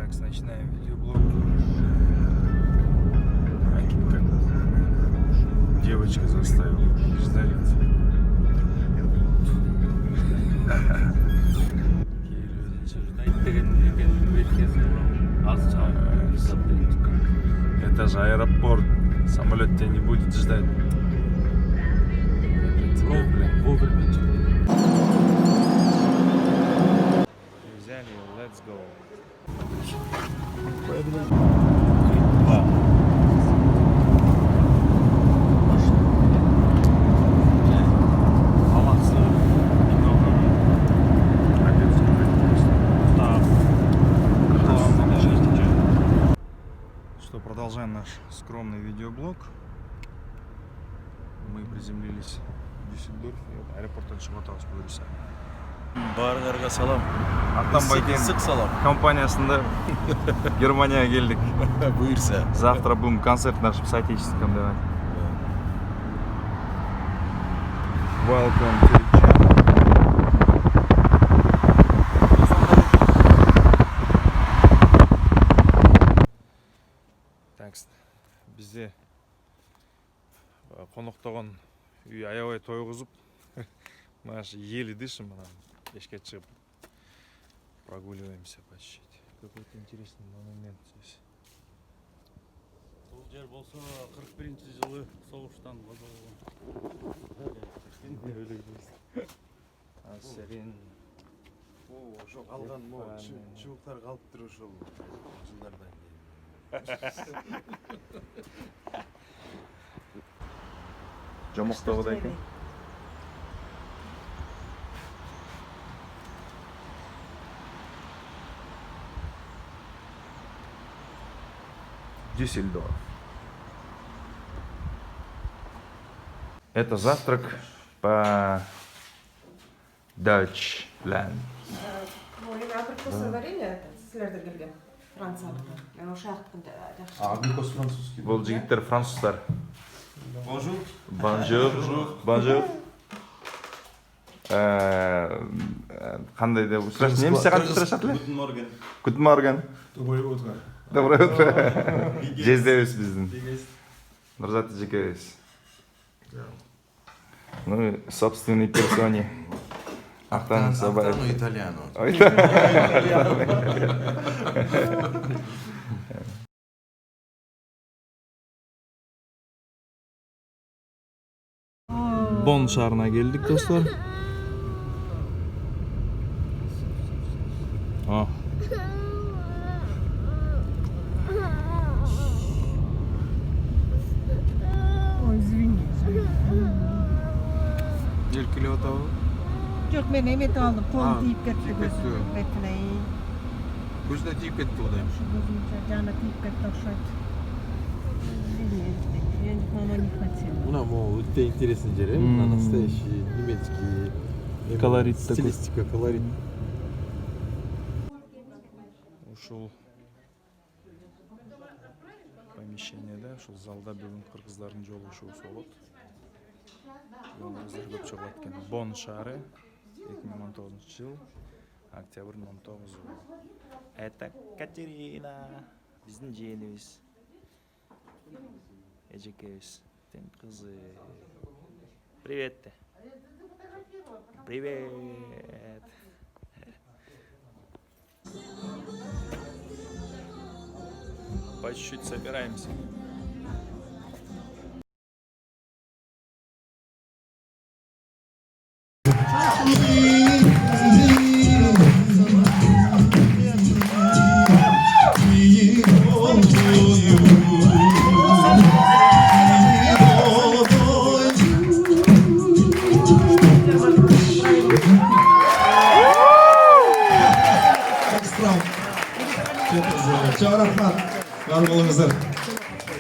Так, начинаем видеоблог. Девочка заставила ждать. Это же аэропорт. Самолет тебя не будет ждать. Взяли, let's go. Что, продолжаем наш скромный видеоблог. Мы приземлились в Дюссельдорфе, аэропорттан шығып отырмыз бұйырса. Барларға салам. Атамбайкен Sık салам. компаниясында Германияға келдік. Бұйырса. Завтра будем концерт нашим соотечественникам давать. Welcome to Так, бізде қонақтаған үй аябай тойғызып, маша елі дышим, кешке шығып прогуливаемся по чуть-чуть. Какой-то интересный монумент здесь. Бұл жер болса 41-ші жылы соғыштан базалған. Асерин. О, жоқ алған чубуктар қалып тұр ошол жылдардан кейін. Жомоқтауыда екен. Дюссельдорф. Это завтрак по Deutschland. Абрикосовое варенье сілерді келген Франциялықтан. Мен ошо жақтың Абрикос французский. Бұл жігіттер француздар. Bonjour. Bonjour. Bonjour. Қандай деп сұрашты? Немесе қандай сұрашатылы? Guten Morgen. Guten Morgen. Доброе утро. Доброе утро. Жездебіз біздің. Нұрзаты жекебіз. Ну, собственной персоне. Ахтан Сабаев. Антону Итальяно. Бон шаарына келдик, достор. Ой, извини. Жел келіп атабы. Жоқ, мен емет алдым, қолым тиіп кетті тиіп кетті. көзім. Бетіне. Көзіне тиіп кетті одай. Көзім жаны тиіп кетті ұқсайды. Я мама не хотела. Мына могу өте интересный жер, мына настоящий немецкий Колорит такой. стилистика, колорит. Ушул помещениеде, ушул залда бүгүн кыргыздардын жолугушуусу болот. Кыргыздар көп чогулат экен. Бон шаары 2019 жыл, октябрдын 19-у. Это Катерина, биздин жээнибиз. Эжекебиз, тен кызы. Привет. Привет. По чуть-чуть собираемся.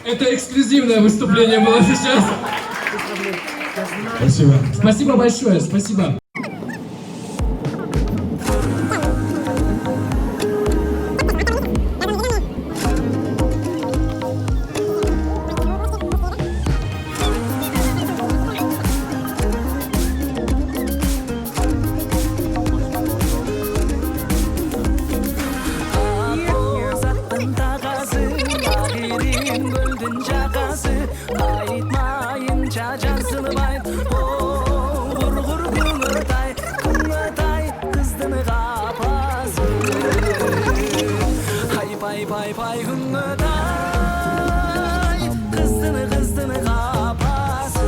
Это эксклюзивное выступление было сейчас. Спасибо. Спасибо большое, спасибо. Pay pay pay hüngüday Kızdını kızdını kapası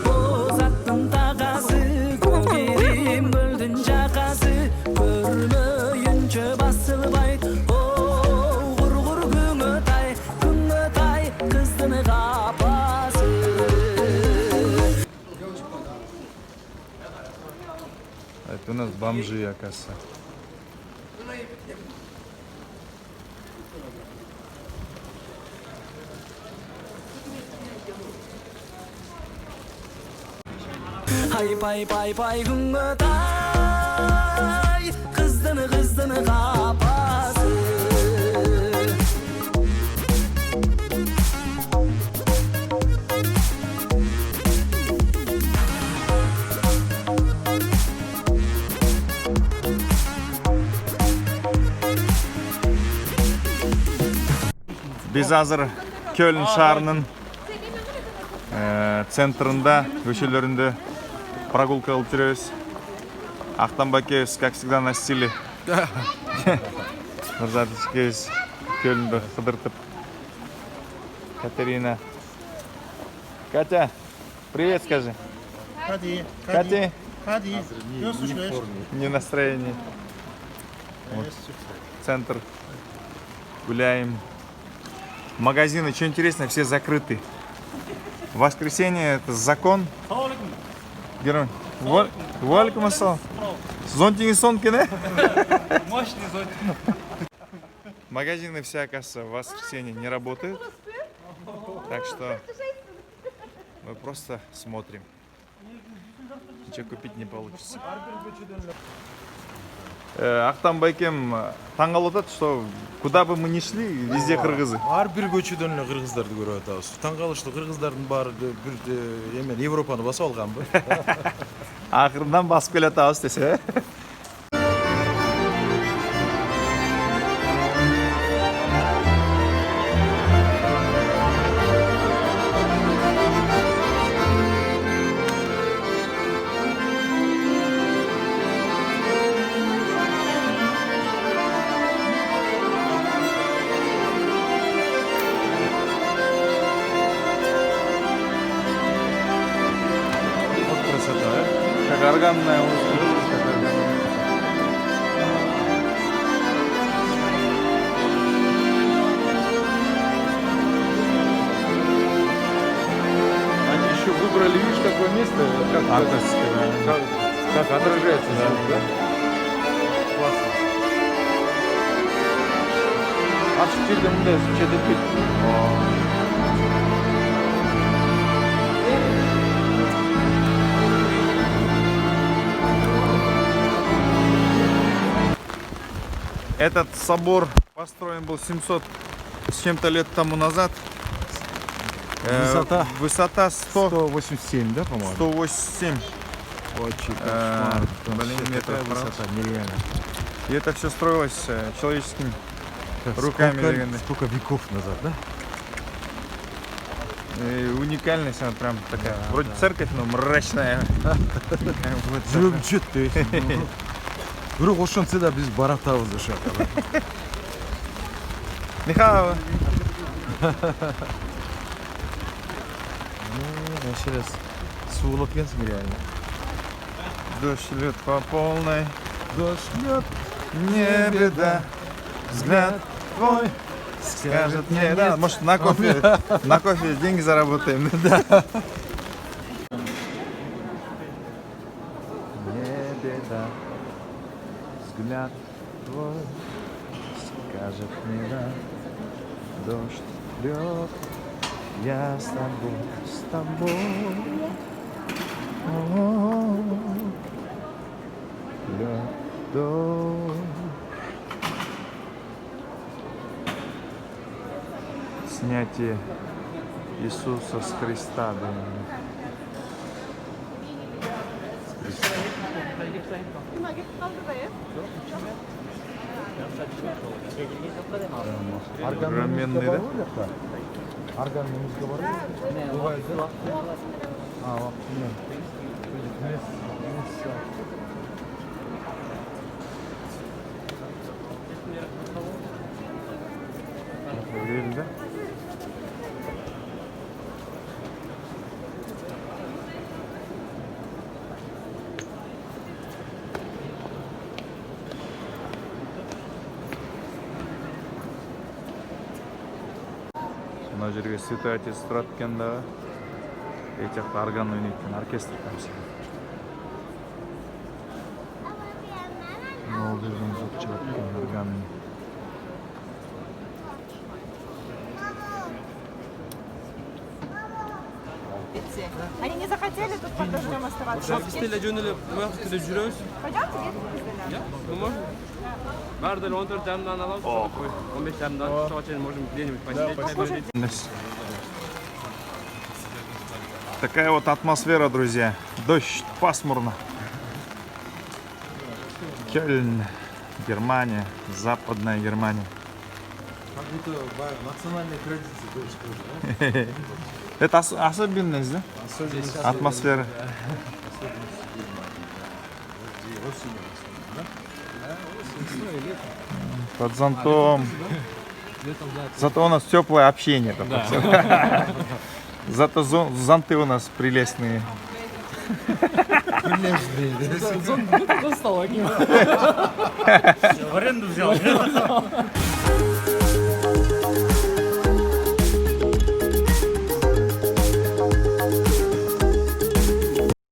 Bozattın tağası Kogerim göldün jakası Görmöyünce basılbay Gur Güngötay Kızdını kapası Это у нас бомжи, оказывается. Hay pay pay pay hüngötay Kızdını kızdını kapası Biz hazır Köln шаарынын центрында, көшелерінде прогулка кылып жүрөбүз. Актан Бакеевич, как всегда, на стиле. Нурзатович Кölнді кыдыртып. Катерина. Катя, привет скажи. Катя, не настроение. Вот. Центр. Гуляем. Магазины, что интересно, все закрыты. В воскресенье это закон. Герман. Валикум ассалам. Зонтиңиз сонки, да? Мощный зонтик. Магазины все, оказывается, в воскресенье не работают. Так что мы просто смотрим. Ничего купить не получится. Актан Байкем таңғалып атат, что куда бы мы ни шли, везде кыргызы. Ар бир көчөдөн эле кыргыздарды көрүп атабыз. Таң калыштуу кыргыздардын баары бир эме Европаны басып алганбы? Акырындан басып келе атабыз десе. Органная Они еще выбрали, видишь, такое место, как отражается, да? Классно. Ашық жерде мындай случай етпейді. Этот собор построен был 700 с чем-то лет тому назад. Высота 187, да, по-моему? 187 Очень метров. высота, нереально. И это все строилось человеческими руками. Сколько веков назад, да? И уникальность, она прям такая, вроде церковь, но мрачная. Жүрөк то есть. Бирок ошентсе да биз барактабыз ошо жака. Михайлова. Вообще раз суулап келсиң реально. Дождь льет по полной. Дождь льет, Не беда, взгляд твой скажет мне да. Может на кофе деньги заработаем. Да. Не беда, взгляд твой скажет мне да. Дождь льет, я с тобой, льет дождь. Снятие Иисуса с креста, думаю. С креста. Современный, да? Арган музыка бар ма? Бывает, да? А, вақытымен. Öyle de. Мына жерге Святой Отец тұрады екен да. Эти жақта орган ойнайтын оркестр там сен. Ол жерден звук шығады екен органның. Они не захотели тут под дождем оставаться. Bizlerle jönelip muhabbet жүрөбүз. Пойдемте, едем. Ya, ну можно. Бардыр 14 жарымдан алабыз. 15 жарымдан чыга чейин можем где-нибудь посидеть. Такая вот атмосфера, друзья. Дождь, пасмурно. Кёльн, Германия, Западная Германия. Как будто национальные традиции тоже, да? Это особенность, да? Особенность. Атмосфера. Под зонтом. Зато у нас теплое общение. Да. Зато зонты у нас прелестные. В аренду взял.